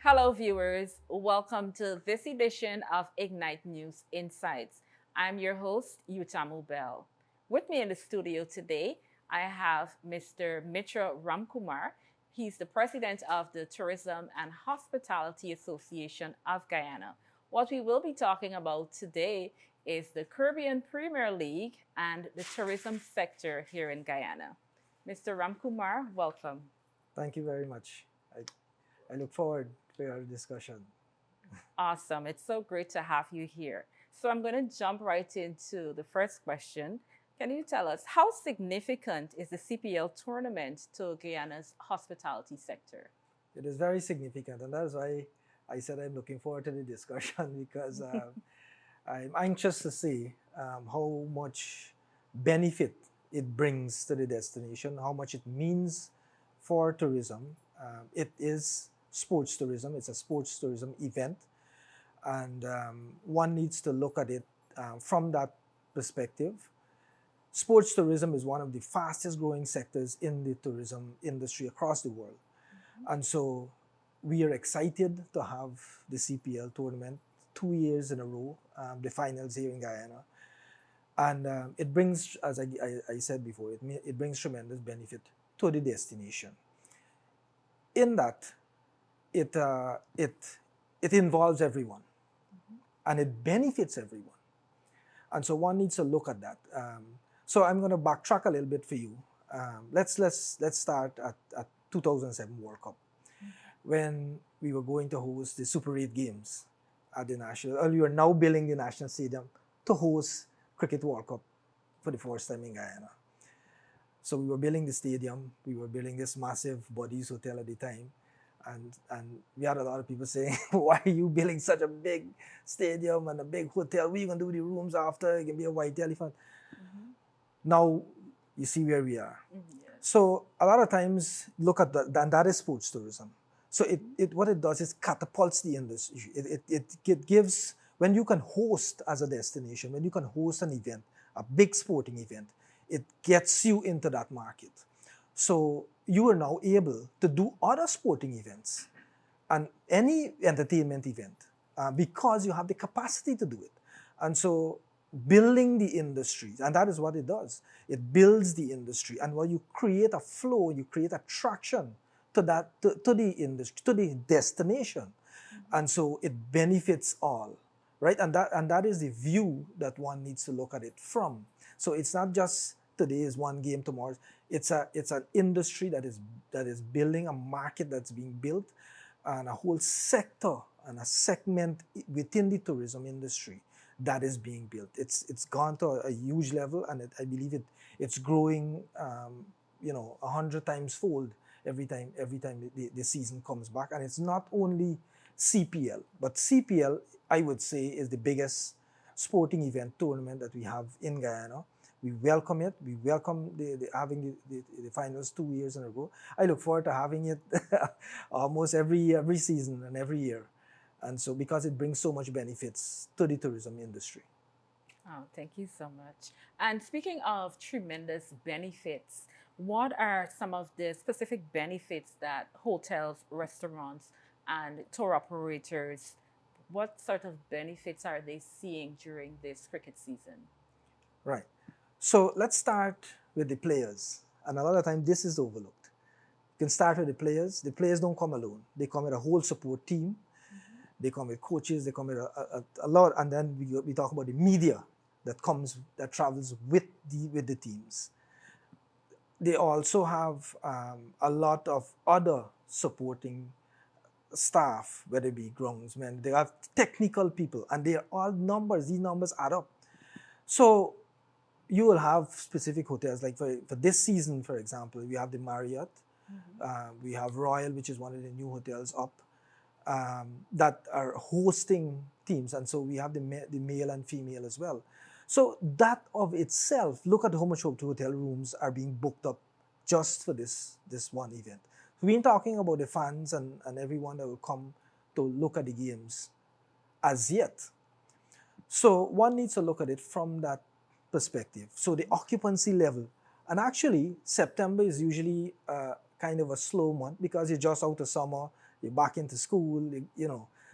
Hello, viewers. Welcome to this edition of Ignite News Insights. I'm your host, Utamu Bell. With me in the studio today, I have Mr. Mitra Ramkumar. He's the president of the Tourism and Hospitality Association of Guyana. What we will be talking about today is the Caribbean Premier League and the tourism sector here in Guyana. Mr. Ramkumar, welcome. Thank you very much. I look forward to our discussion. Awesome. It's so great to have you here. So I'm going to jump right into the first question. Can you tell us how significant is the CPL tournament to Guyana's hospitality sector? It is very significant, and that's why I said I'm looking forward to the discussion because I'm anxious to see how much benefit it brings to the destination, how much it means for tourism. It is sports tourism, it's a sports tourism event, and one needs to look at it from that perspective. Sports tourism is one of the fastest growing sectors in the tourism industry across the world. And so we are excited to have the CPL tournament 2 years in a row, the finals here in Guyana. And it brings, as I said before, it brings tremendous benefit to the destination. In that, it, uh, it, it involves everyone and it benefits everyone. And so one needs to look at that. So I'm going to backtrack a little bit for you. Let's start at 2007 World Cup, when we were going to host the Super 8 games at the national. We were now building the national stadium to host Cricket World Cup for the first time in Guyana. So we were building the stadium. We were building this massive Bodies Hotel at the time. And we had a lot of people saying, why are you building such a big stadium and a big hotel? What are you going to do with the rooms after? It can be a white elephant. Now you see where we are. Yes. So a lot of times look at that, and that is sports tourism. So what it does is catapults the industry. It gives, when you can host as a destination, when you can host an event, a big sporting event, it gets you into that market. So you are now able to do other sporting events and any entertainment event because you have the capacity to do it. And so building the industry, and that is what it does. It builds the industry, and when you create a flow, you create attraction to the industry, to the destination, and so it benefits all, right? And that is the view that one needs to look at it from. So it's not just today is one game, tomorrow. It's an industry that is building, a market that's being built, and a whole sector and a segment within the tourism industry that is being built. It's gone to a huge level, and I believe it's growing 100 times fold every time the season comes back. And it's not only CPL, but CPL, I would say, is the biggest sporting event tournament that we have in Guyana. We welcome it. We welcome having the finals 2 years in a row. I look forward to having it almost every season and every year. And so because it brings so much benefits to the tourism industry. Oh, thank you so much. And speaking of tremendous benefits, what are some of the specific benefits that hotels, restaurants, and tour operators, what sort of benefits are they seeing during this cricket season? Right. So let's start with the players. And a lot of times this is overlooked. You can start with the players. The players don't come alone. They come with a whole support team. They come with coaches. They come with a lot. And then we talk about the media that travels with the teams. They also have a lot of other supporting staff, whether it be groundsmen. They have technical people, and they are all numbers. These numbers add up. So you will have specific hotels, like for this season, for example, we have the Marriott, we have Royal, which is one of the new hotels up, that are hosting teams. And so we have the male and female as well. So that of itself, look at how much hotel rooms are being booked up just for this one event. So we ain't talking about the fans and everyone that will come to look at the games as yet. So one needs to look at it from that perspective. So the occupancy level, and actually September is usually kind of a slow month because you're just out of summer, you're back into school,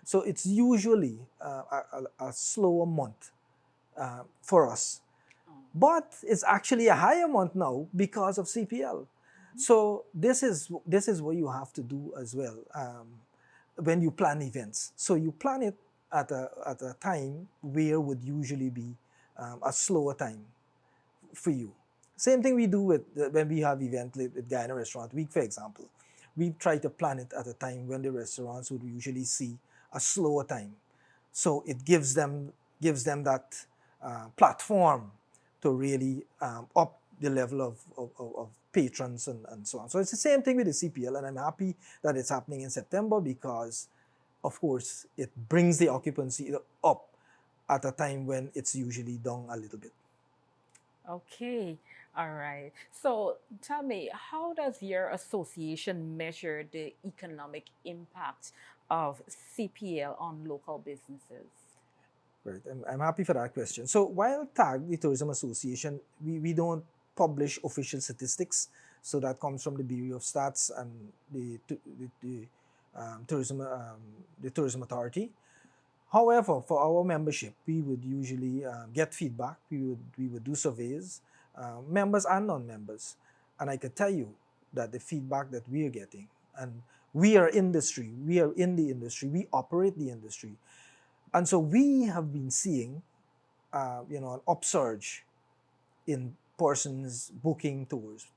So it's usually a slower month for us. Oh. But it's actually a higher month now because of CPL. So this is what you have to do as well when you plan events. So you plan it at a time where would usually be a slower time for you. Same thing we do with when we have event with Guyana Restaurant Week, for example. We try to plan it at a time when the restaurants would usually see a slower time. So it gives them that platform to really up the level of patrons and so on. So it's the same thing with the CPL, and I'm happy that it's happening in September because, of course, it brings the occupancy up at a time when it's usually down a little bit. Okay, all right. So tell me, how does your association measure the economic impact of CPL on local businesses? Right, I'm happy for that question. So while TAG, the Tourism Association, we don't publish official statistics. So that comes from the Bureau of Stats and tourism the tourism authority. However, for our membership, we would usually get feedback. We would do surveys, members and non-members, and I could tell you that the feedback that we are getting, and we are industry, we are in the industry, we operate the industry, and so we have been seeing, an upsurge in persons booking tours.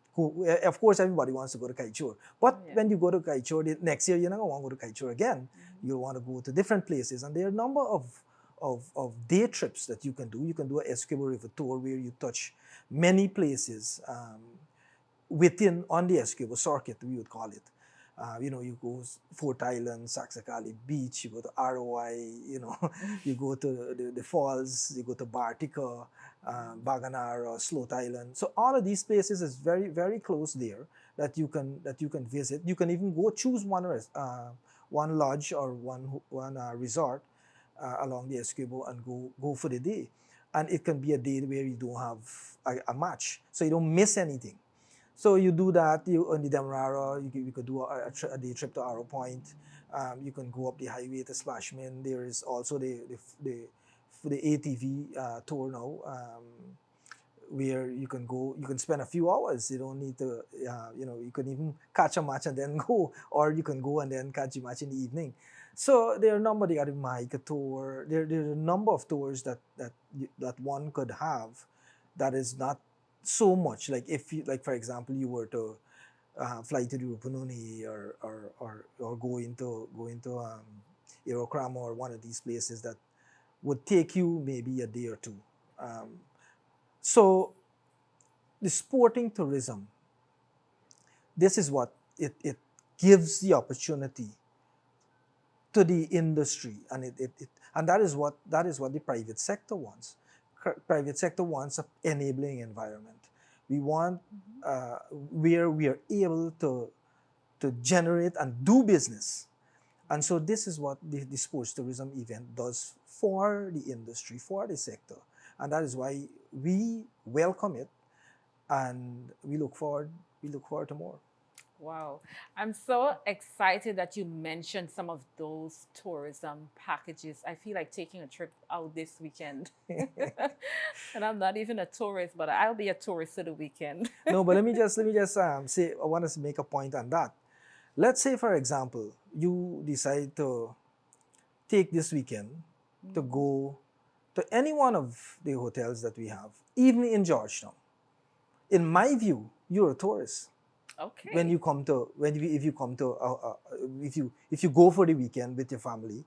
Of course, everybody wants to go to Kaichur. But Yeah. when you go to Kaichur, next year you're not going to want to go to Kaichur again. You want to go to different places. And there are a number of day trips that you can do. You can do an Essequibo River tour where you touch many places on the Essequibo circuit, we would call it. You go Fort Island, Saxakali Beach, you go to ROI, you go to the falls, you go to Bartica, Baganara, Sloat Island. So all of these places is very, very close there that you can visit. You can even go choose one lodge or one resort along the Essequibo and go for the day. And it can be a day where you don't have a match, so you don't miss anything. So you do that. You on the Demerara, you could do a day trip to Arrow Point. You can go up the highway to Splashman. There is also the ATV tour now, where you can go. You can spend a few hours. You don't need to. You can even catch a match and then go, or you can go and then catch a match in the evening. So there are a number. They got a Maika tour. There are a number of tours that one could have that is not so much like if you, like for example, you were to fly to the Rupununi or go into Irokram or one of these places that would take you maybe a day or two. So the sporting tourism, this is what it gives the opportunity to the industry, and and that is what the private sector wants. Private sector wants an enabling environment. We want where we are able to generate and do business. And so this is what the sports tourism event does for the industry, for the sector. And that is why we welcome it, and we look forward to more. Wow. I'm so excited that you mentioned some of those tourism packages. I feel like taking a trip out this weekend. And I'm not even a tourist, but I'll be a tourist for the weekend. No, but let me just say, I want to make a point on that. Let's say, for example, you decide to take this weekend to go to any one of the hotels that we have, even in Georgetown. In my view, you're a tourist Okay. when you come to if you come to if you go for the weekend with your family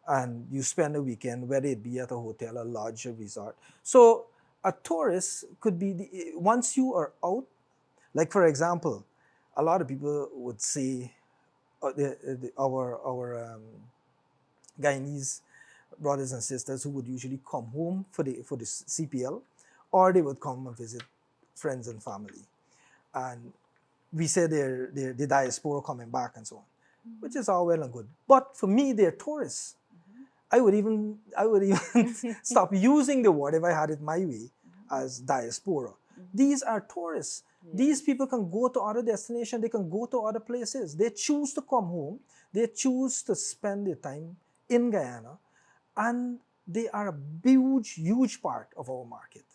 and you spend a weekend, whether it be at a hotel, a lodge, a resort. So a tourist could be once you are out. Like for example, a lot of people would say our Guyanese brothers and sisters who would usually come home for the CPL, or they would come and visit friends and family, and we say they're the diaspora coming back and so on, which is all well and good. But for me, they're tourists. I would even stop using the word if I had it my way as diaspora. These are tourists. These Yes. people can go to other destinations, they can go to other places. They choose to come home, they choose to spend their time in Guyana, and they are a huge, huge part of our market.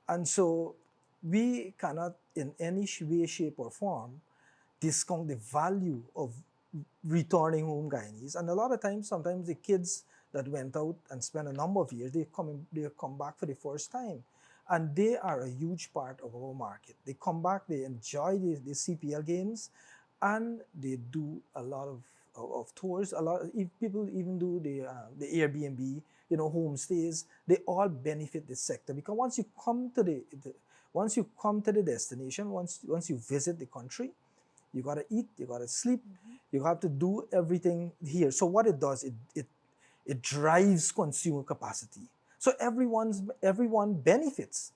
And so we cannot, in any way, shape, or form, discount the value of returning home Guyanese. And a lot of times, sometimes the kids that went out and spent a number of years, they come back for the first time. And they are a huge part of our market. They come back, they enjoy the CPL games, and they do a lot of tours. A lot if people even do the Airbnb, homestays. They all benefit this sector, because once you come to once you come to the destination, once you visit the country, you gotta eat, you gotta sleep, Mhm. you have to do everything here. So what it does, it drives consumer capacity. So everyone benefits.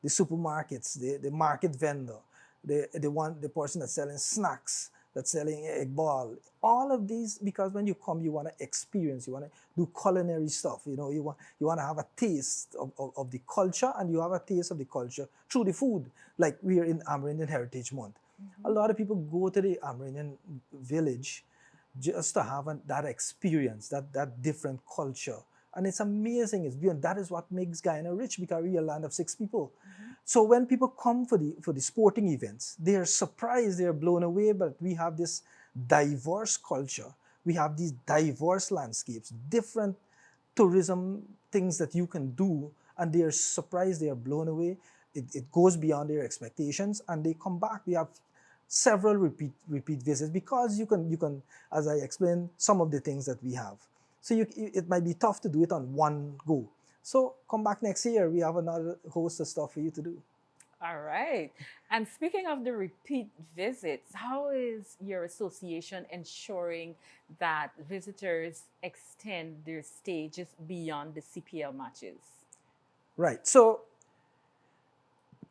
The supermarkets, the market vendor, the person that's selling snacks, that's selling egg ball, all of these, because when you come, you want to experience, you want to do culinary stuff. You want to have a taste of the culture, and you have a taste of the culture through the food. Like we are in Amerindian Heritage Month. A Mhm. lot of people go to the Amerindian village just to have that experience, that different culture. And it's amazing. It's beyond. That is what makes Guyana rich, because we are a land of 6 people. Mhm. So when people come for the sporting events, they are surprised, they are blown away. But we have this diverse culture. We have these diverse landscapes, different tourism things that you can do, and they are surprised, they are blown away. It goes beyond their expectations, and they come back. We have several repeat visits, because you can, as I explained, some of the things that we have. So it might be tough to do it on one go. So come back next year. We have another host of stuff for you to do. All right. And speaking of the repeat visits, how is your association ensuring that visitors extend their stay just beyond the CPL matches? Right. So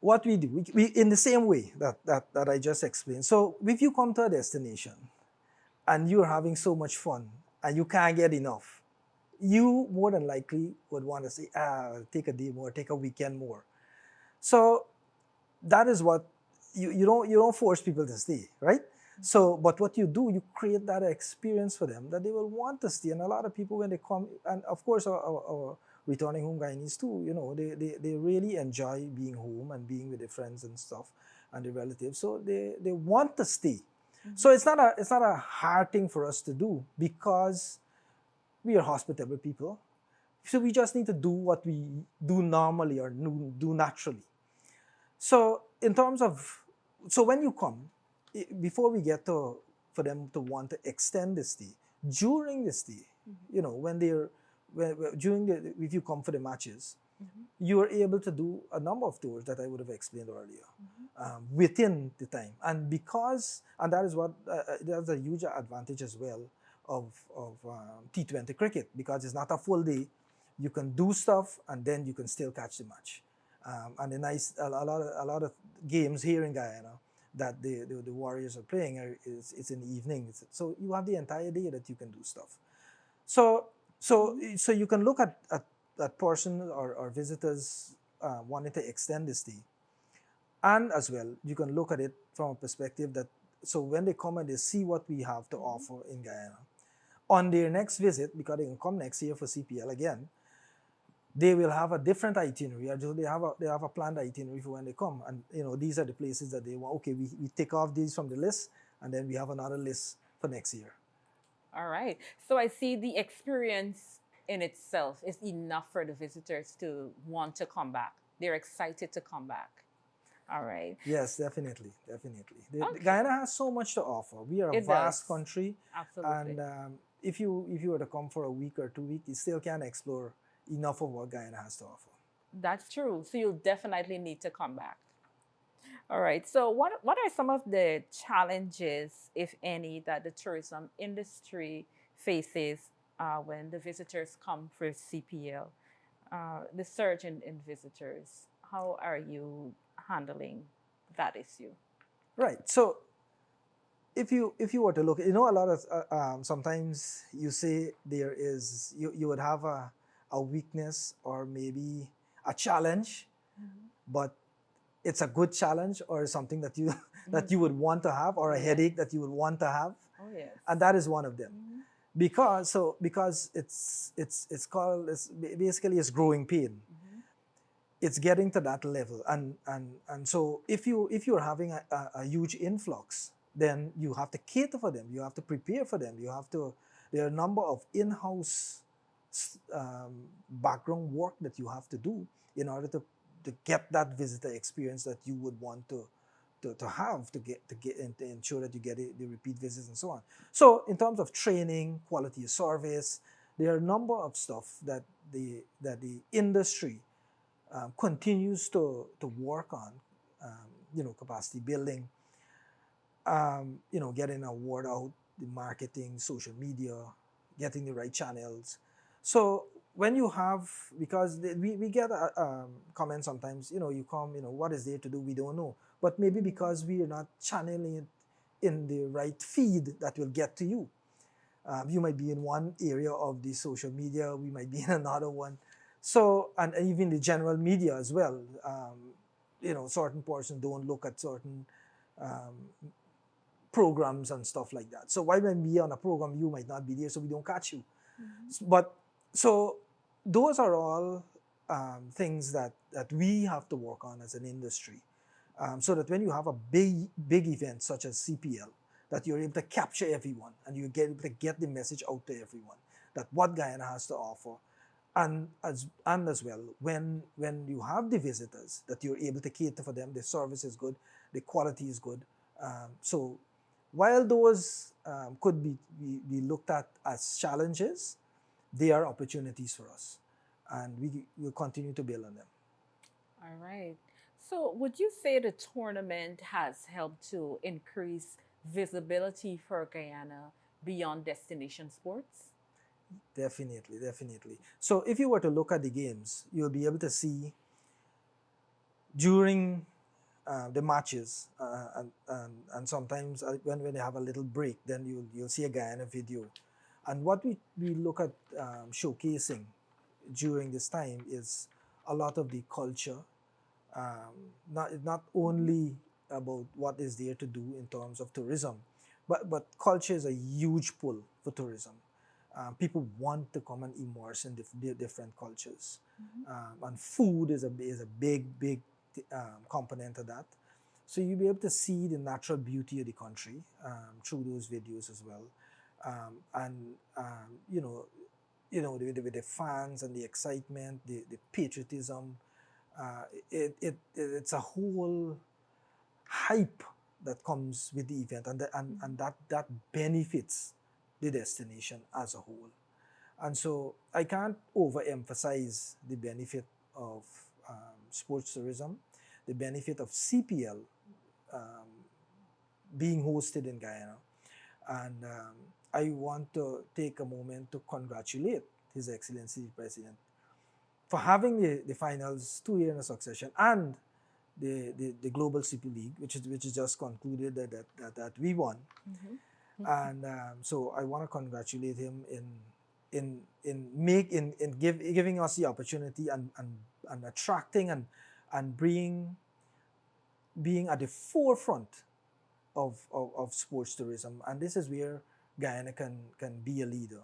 what we do, we in the same way that I just explained. So if you come to a destination and you're having so much fun and you can't get enough, you more than likely would want to say, take a day more, take a weekend more. So that is what you don't force people to stay, right? So, but what you do, you create that experience for them that they will want to stay. And a lot of people, when they come, and of course our returning home Guyanese too, they really enjoy being home and being with their friends and stuff and their relatives. So they want to stay. So Mhm. it's not a hard thing for us to do, because we are hospitable people. So we just need to do what we do normally, or do naturally. So in terms of, so when you come, before we get to for them to want to extend the stay, during the stay, Mhm. when during the if you come for the matches, Mhm. you are able to do a number of tours that I would have explained earlier, Mhm. within the time. And that is what that's a huge advantage as well of T20 cricket, because it's not a full day. You can do stuff, and then you can still catch the match. And a lot of games here in Guyana that the Warriors are playing it's in the evening. So you have the entire day that you can do stuff. So so Mhm. so you can look at person or visitors wanting to extend the stay, and as well you can look at it from a perspective that, so when they come and they see what we have to Mhm. offer in Guyana, on their next visit, because they can come next year for CPL again, they will have a different itinerary. They have a planned itinerary for when they come, and these are the places that they want. Okay, we take off these from the list, and then we have another list for next year. All right. So I see the experience in itself is enough for the visitors to want to come back. They're excited to come back. All right. Yes, definitely, definitely. Okay. Guyana has so much to offer. We are a It does. vast country, Absolutely. and if you were to come for a week or 2 weeks, you still can't explore enough of what Guyana has to offer. That's true. So you'll definitely need to come back. All right. So what are some of the challenges, if any, that the tourism industry faces when the visitors come for CPL? The surge in visitors. How are you handling that issue? Right. So if you were to look, a lot of sometimes you say you would have a weakness or maybe a challenge, Mhm. but it's a good challenge or something that you that Mhm. you would want to have, or a Yeah. headache that you would want to have, Oh yes. and that is one of them. Mhm. Because it's called, basically it's growing pain. Mhm. It's getting to that level, and so if you're having a huge influx, then you have to cater for them, you have to prepare for them, you have to, there are a number of in-house background work that you have to do in order to get that visitor experience that you would want to have, to get and to ensure that you get the repeat visits and so on. So in terms of training, quality of service, there are a number of stuff that the industry continues to work on, capacity building, getting a word out, the marketing, social media, getting the right channels. So when you have, because we get comments sometimes, you come, what is there to do? We don't know. But maybe because we are not channeling it in the right feed that will get to you. You might be in one area of the social media, we might be in another one. So, and even the general media as well. Certain persons don't look at certain um, programs and stuff like that. So why when we on a program, you might not be there, so we don't catch you. Mhm. But so those are all things that we have to work on as an industry, so that when you have a big event such as CPL, that you're able to capture everyone and you get able to get the message out to everyone that what Guyana has to offer, and as well when you have the visitors, that you're able to cater for them, the service is good, the quality is good. So while those could be looked at as challenges, they are opportunities for us, and we will continue to build on them. All right. So, would you say the tournament has helped to increase visibility for Guyana beyond destination sports? Definitely, definitely. So if you were to look at the games, you'll be able to see during the matches, and sometimes when they have a little break, then you'll see a Guyana video. And what we look at showcasing during this time is a lot of the culture, not Mhm. only about what is there to do in terms of tourism, but culture is a huge pull for tourism. People want to come and immerse in different cultures, Mhm. and food is a big component of that. So you'll be able to see the natural beauty of the country through those videos as well, and with the fans and the excitement, the patriotism, it's a whole hype that comes with the event, and that benefits the destination as a whole. And so I can't overemphasize the benefit of sports tourism, the benefit of CPL um, being hosted in Guyana. And I want to take a moment to congratulate His Excellency the President for having the finals 2 years in a succession, and the Global CP League, which is just concluded, that we won. Mhm. And so I want to congratulate him in giving us the opportunity, and attracting, and being at the forefront of sports tourism. And this is where Guyana can be a leader,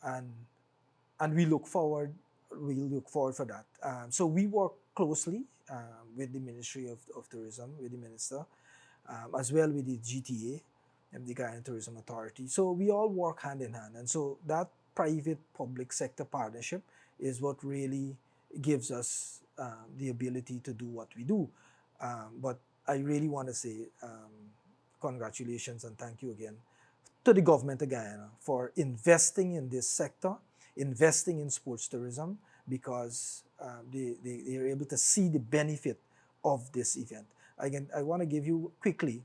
and and we look forward for that. So we work closely with the Ministry of Tourism, with the minister, as well with the GTA and the Guyana Tourism Authority. So we all work hand in hand, and so that private-public sector partnership is what really gives us the ability to do what we do. But I really want to say congratulations and thank you again to the government of Guyana for investing in this sector, investing in sports tourism, because they are able to see the benefit of this event. Again, I want to give you quickly,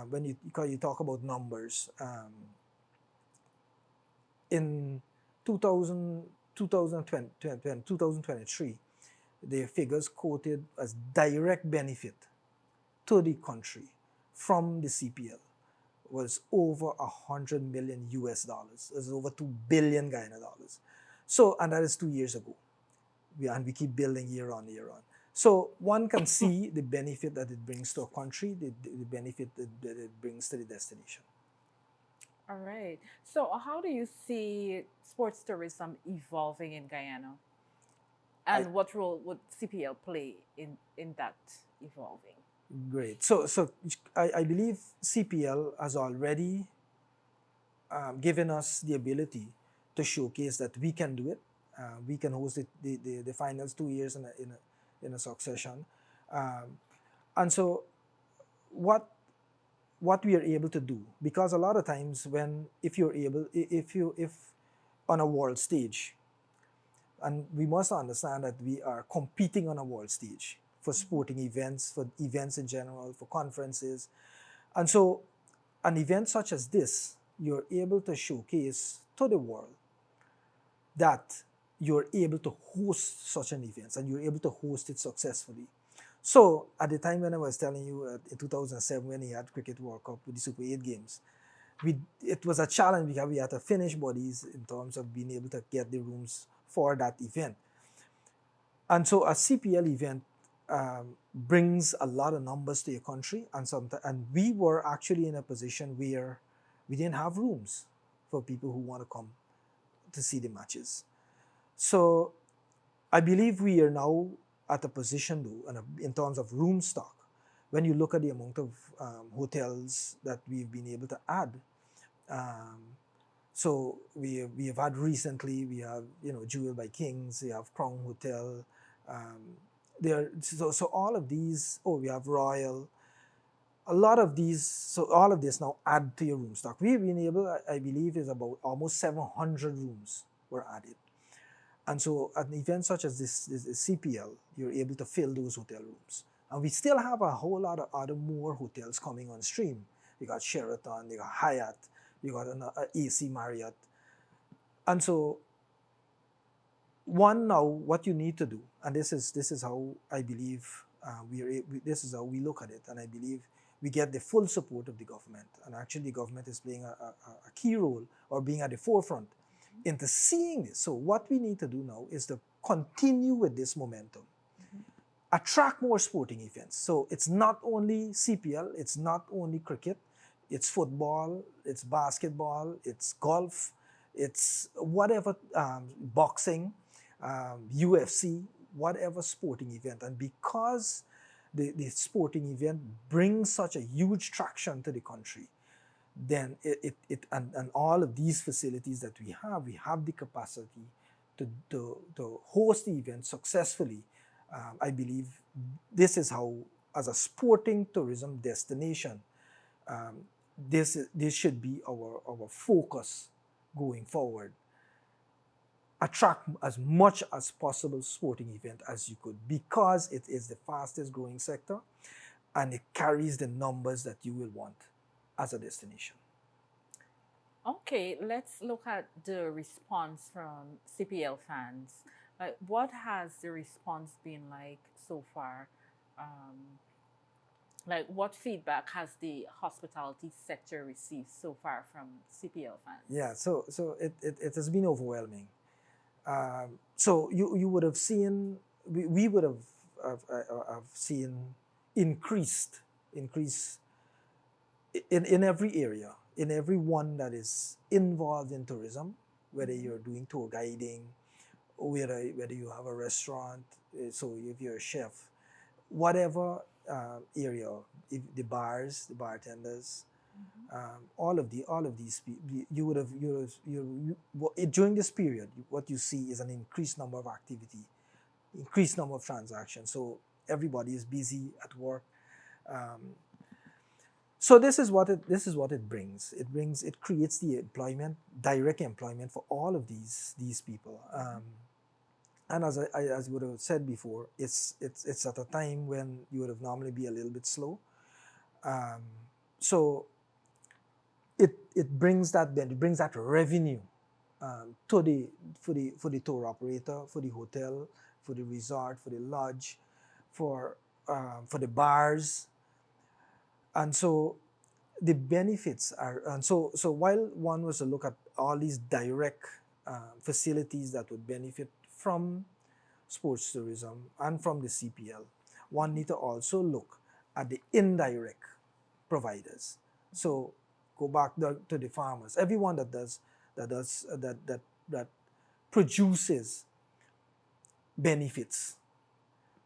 when you talk about numbers, in 2000, 2023, the figures quoted as direct benefit to the country from the CPL was over 100 million US dollars. It's over 2 billion Guyana dollars. So, and that is 2 years ago. And we keep building year on year on. So one can see the benefit that it brings to a country, the benefit that it brings to the destination. All right. So, how do you see sports tourism evolving in Guyana? I And what role would CPL play in that evolving? Great. So I believe CPL has already given us the ability to showcase that we can do it. We can host the finals 2 years in a succession. Um, and so what what we are able to do, because a lot of times when if you're able if on a world stage, and we must understand that we are competing on a world stage for sporting events, for events in general, for conferences. And so an event such as this, you're able to showcase to the world that you're able to host such an event and you're able to host it successfully. So at the time when I was telling you in 2007 when he had Cricket World Cup with the Super 8 games, it was a challenge because we had to finish bodies in terms of being able to get the rooms for that event. And so a CPL event brings a lot of numbers to your country, and we were actually in a position where we didn't have rooms for people who want to come to see the matches. So I believe we are now at a position, though, in terms of room stock, when you look at the amount of hotels that we've been able to add. Um, so we have had recently, we have, Jewel by Kings, we have Crown Hotel. Um, so all of these, we have Royal. A lot of these, so all of this now add to your room stock. We've been able, I believe, is about almost 700 rooms were added. And so at an event such as this CPL, you're able to fill those hotel rooms. And we still have a whole lot of other more hotels coming on stream. You got Sheraton, you got Hyatt, you got an AC Marriott. And so one now, what you need to do, and this is how I believe this is how we look at it, and I believe we get the full support of the government, and actually the government is playing a key role or being at the forefront into seeing this. So what we need to do now is to continue with this momentum, attract more sporting events. So it's not only CPL, it's not only cricket, it's football, it's basketball, it's golf, it's whatever, boxing, UFC, whatever sporting event. And because the sporting event brings such a huge traction to the country, then and all of these facilities that we have the capacity to host the event successfully. I believe this is how, as a sporting tourism destination, um, this should be our focus going forward. Attract as much as possible sporting event as you could, because it is the fastest growing sector and it carries the numbers that you will want as a destination. Okay, let's look at the response from CPL fans. Like, what has the response been like so far? Um, like, what feedback has the hospitality sector received so far from CPL fans? Yeah, so it has been overwhelming. So you would have seen, we would have seen increase in every area, in every one that is involved in tourism, whether you're doing tour guiding, whether you have a restaurant, so if you're a chef, whatever area, if the bars, the bartenders, all of these people, during this period, what you see is an increased number of activity, increased number of transactions. So everybody is busy at work. Um, so this is what it brings. It creates the employment, direct employment for all of these people. And as I would have said before, it's at a time when you would have normally be a little bit slow. Um, so it brings that revenue, to the for the tour operator, for the hotel, for the resort, for the lodge, for the bars. And so the benefits are, and so while one was to look at all these direct facilities that would benefit from sports tourism and from the CPL, one need to also look at the indirect providers. So go back to the farmers, everyone that produces benefits,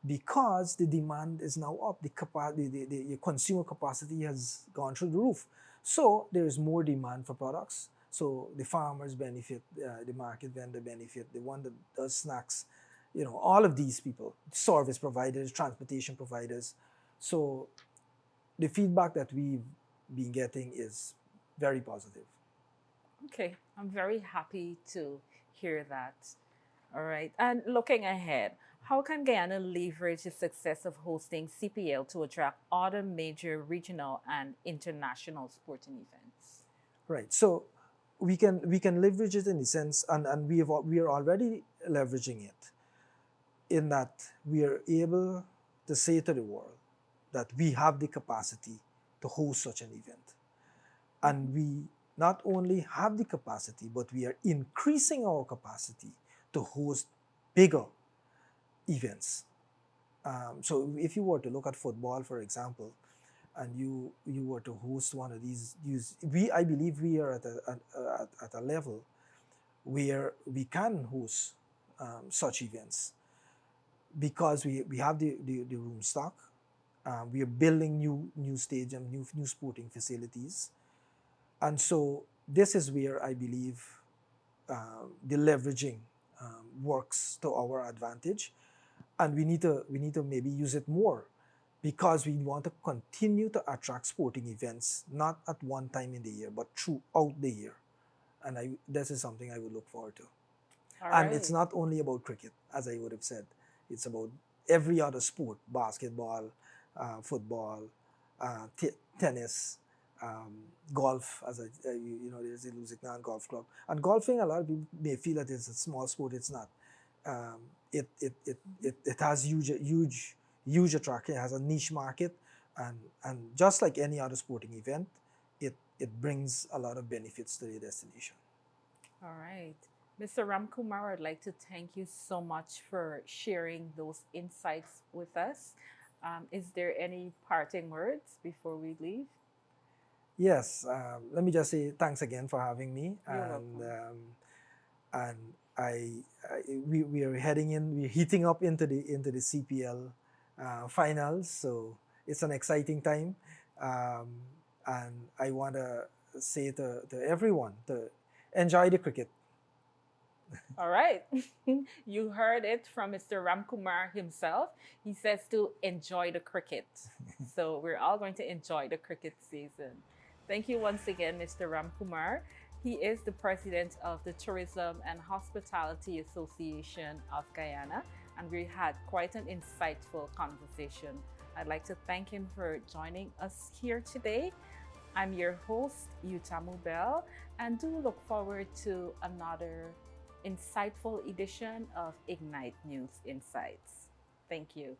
because the demand is now up, the consumer capacity has gone through the roof. So there is more demand for products. So the farmers benefit, the market vendor benefit, the one that does snacks, all of these people, service providers, transportation providers. So the feedback that we've been getting is very positive. Okay, I'm very happy to hear that. All right. And looking ahead, how can Guyana leverage the success of hosting CPL to attract other major regional and international sporting events? Right. So we can leverage it in the sense, and we are already leveraging it, in that we are able to say to the world that we have the capacity to host such an event. And we not only have the capacity, but we are increasing our capacity to host bigger events. So if you were to look at football, for example, and you were to host one of these, I believe we are at a level where we can host such events, because we have the room stock. We are building new stadium, new sporting facilities, and so this is where I believe the leveraging works to our advantage, and we need to maybe use it more, because we want to continue to attract sporting events, not at one time in the year, but throughout the year. And this is something I would look forward to. All And it's right. not only about cricket, as I would have said. It's about every other sport: basketball, football, tennis, golf. As there's the Lusitnan Golf Club. And golfing, a lot of people may feel that it's a small sport. It's not. It has huge attraction. It has a niche market, and just like any other sporting event, it brings a lot of benefits to the destination. All right. Mr. Ramkumar, I'd like to thank you so much for sharing those insights with us. Is there any parting words before we leave? Yes, let me just say thanks again for having me, You're and welcome. and we are we're heating up into the CPL finals, so it's an exciting time, um, and I want to say to everyone to enjoy the cricket. All right. You heard it from Mr. Ramkumar himself. He says to enjoy the cricket. So we're all going to enjoy the cricket season. Thank you once again, Mr. Ramkumar. He is the president of the Tourism and Hospitality Association of Guyana, and we had quite an insightful conversation. I'd like to thank him for joining us here today. I'm your host, Utamu Bell, and do look forward to another insightful edition of Ignite News Insights. Thank you.